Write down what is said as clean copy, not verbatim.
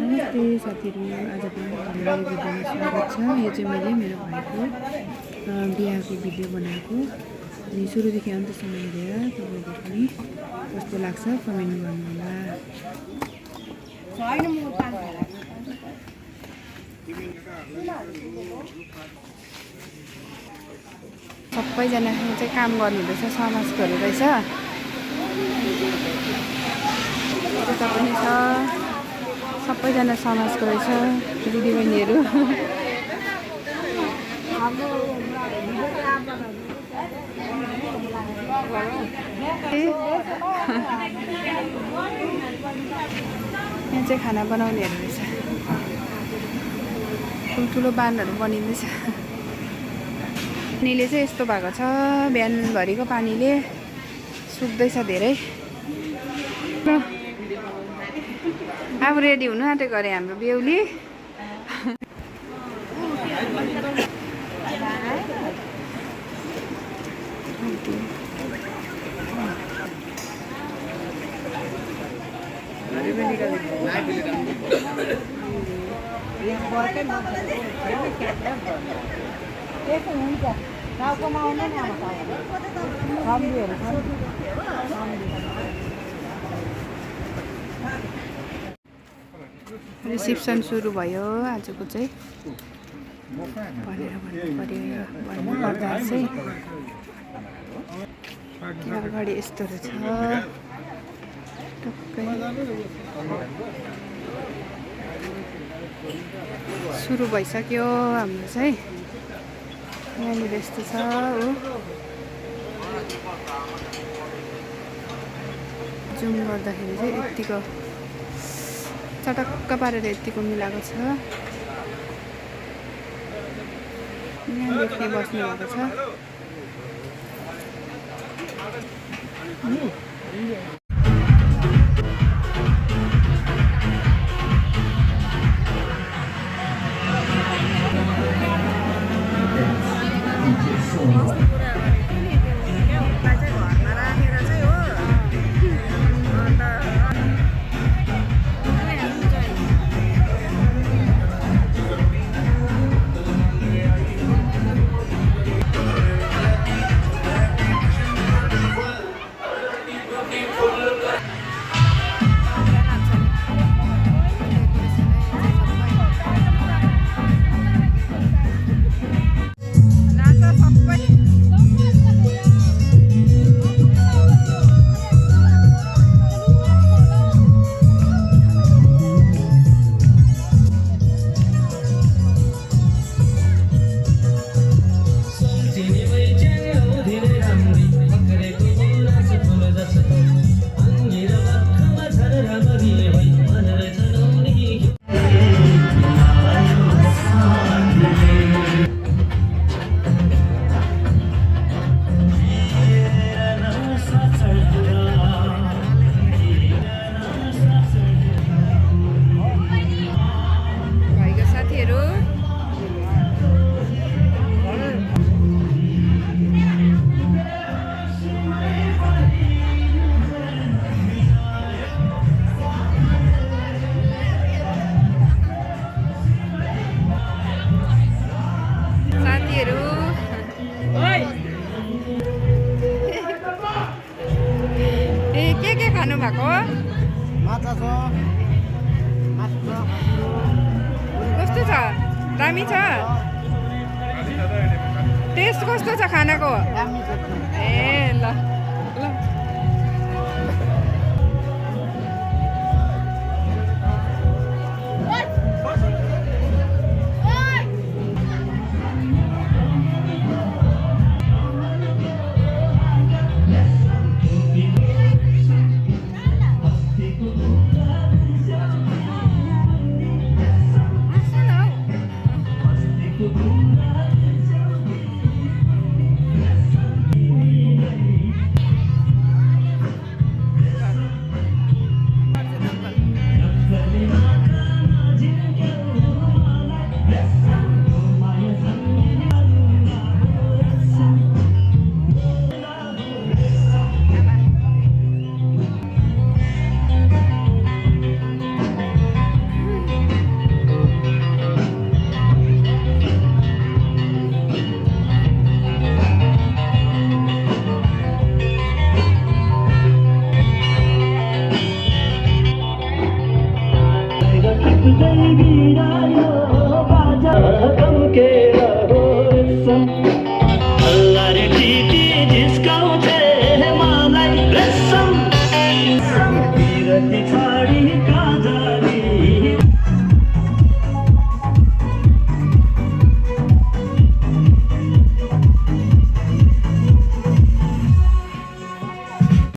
नमस्ते साथीहरू, आज पनि हामीलाई भिडियोमा स्वागत छ। यो चाहिँ मैले मेरो भाइको बिहाको भिडियो बनाएको। अनि सुरुदेखि अन्तसम्म हेरेर तपाईँले पनि कस्तो लाग्छ कमेन्ट गर्नुहोला। सबैजना चाहिँ काम गर्नुहुँदैछ, समाजकोहरू रहेछ। यता पनि छ, सबैजना समाजको रहेछ दिदीबहिनीहरू। यहाँ चाहिँ खाना बनाउनेहरू रहेछ, ठुल्ठुलो बानहरू बनिँदैछ। पानीले चाहिँ यस्तो भएको छ, बिहानभरिको पानीले सुक्दैछ धेरै। अब रेडी हुनु आँटेको अरे हाम्रो बेहुली। रिसेप्सन सुरु भयो आजको चाहिँ भनेर भन्नुपर्दा चाहिँ अगाडि यस्तो रहेछ। टक्कै सुरु भइसक्यो हाम्रो चाहिँ। यहाँनिर यस्तो छ हो, जुम गर्दाखेरि चाहिँ यतिको चटक्क पारेर यतिको मिलाएको छ। यहाँ देख्ने बस्नु भएको छ। के खानु भएको? माछा छ, कस्तो छ? दामी छ? टेस्ट कस्तो छ खानाको? दामी छ। ए ल।